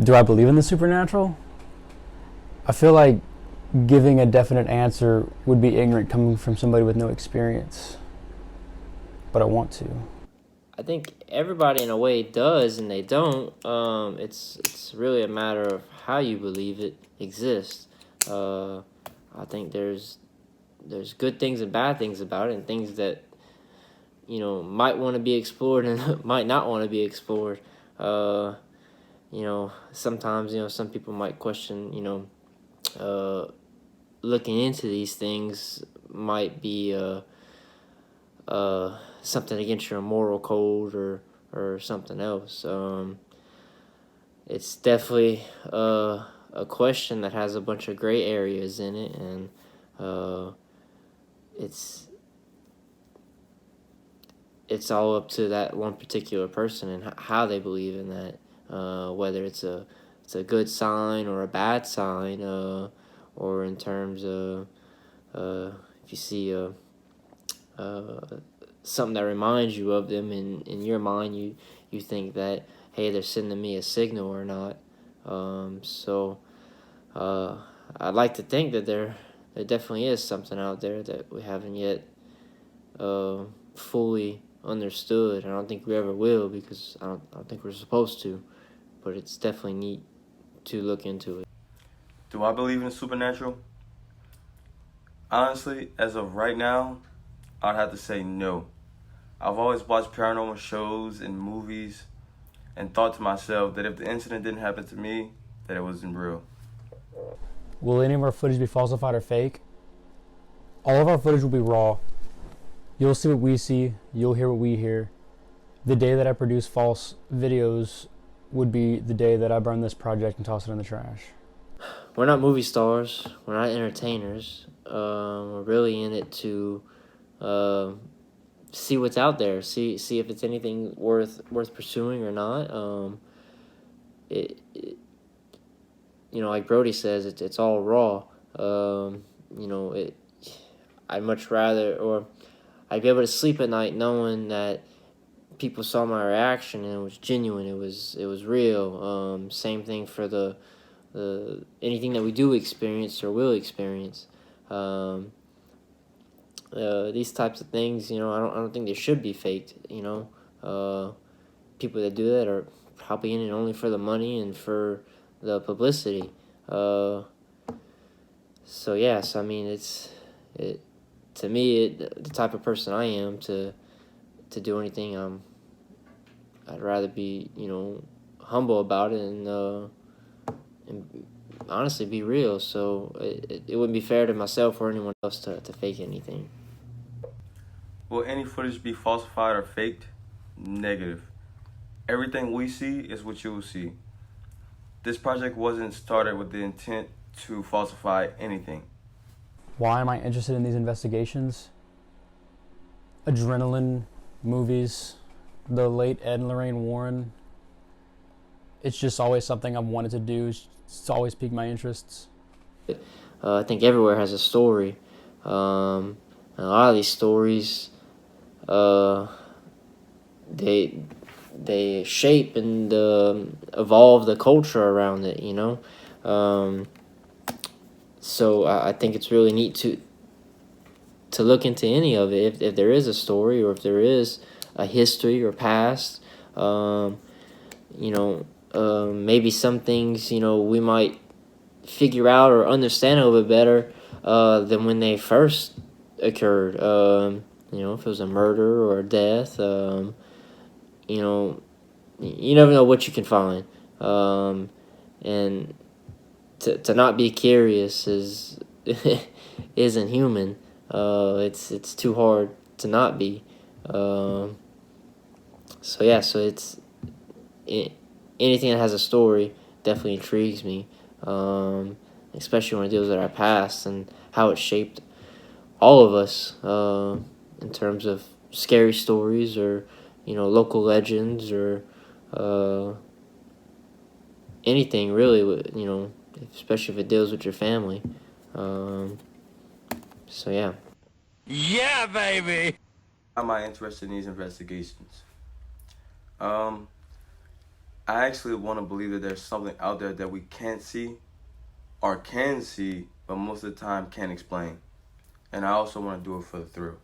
Do I believe in the supernatural? I feel like giving a definite answer would be ignorant coming from somebody with no experience, but I want to. I think everybody in a way does, and they don't. It's really a matter of how you believe it exists. Uh, I think there's good things and bad things about it, and things that might want to be explored and might not want to be explored. Uh, Sometimes some people might question. Looking into these things might be something against your moral code or something else. It's definitely a question that has a bunch of gray areas in it, and it's it's all up to that one particular person and how they believe in that. Whether it's a good sign or a bad sign, or in terms of if you see something that reminds you of them in your mind, you think that, hey, they're sending me a signal or not. So I'd like to think that there definitely is something out there that we haven't yet fully understood. I don't think we ever will, because I don't think we're supposed to. But it's definitely neat to look into it. Do I believe in the supernatural? Honestly, as of right now, I'd have to say no. I've always watched paranormal shows and movies and thought to myself that if the incident didn't happen to me, that it wasn't real. Will any of our footage be falsified or fake? All of our footage will be raw. You'll see what we see, you'll hear what we hear. The day that I produce false videos would be the day that I burn this project and toss it in the trash. We're not movie stars. We're not entertainers. We're really in it to see what's out there. See if it's anything worth pursuing or not. It like Brody says, it's all raw. I'd much rather, or I'd be able to sleep at night knowing that people saw my reaction and it was genuine. It was real. Same thing for the anything that we do experience or will experience. These types of things, I don't think they should be faked. People that do that are probably in it only for the money and for the publicity. So yes, I mean it to me, the type of person I am to do anything. I'd rather be humble about it and honestly be real. So it wouldn't be fair to myself or anyone else to fake anything. Will any footage be falsified or faked? Negative. Everything we see is what you will see. This project wasn't started with the intent to falsify anything. Why am I interested in these investigations? Adrenaline, movies, the late Ed and Lorraine Warren. It's just always something I've wanted to do. It's always piqued my interests. I think everywhere has a story. And a lot of these stories, they shape and evolve the culture around it. So I think it's really neat to look into any of it. If there is a story, or if there is a history or past, maybe some things we might figure out or understand a little bit better than when they first occurred. If it was a murder or a death, you never know what you can find. And to not be curious isn't human. It's too hard to not be. So anything that has a story definitely intrigues me, especially when it deals with our past and how it shaped all of us, in terms of scary stories or local legends or anything really. Especially if it deals with your family. So yeah. Yeah, baby! Why am I interested in these investigations? Um, I actually want to believe that there's something out there that we can't see or can see, but most of the time can't explain. And I also want to do it for the thrill.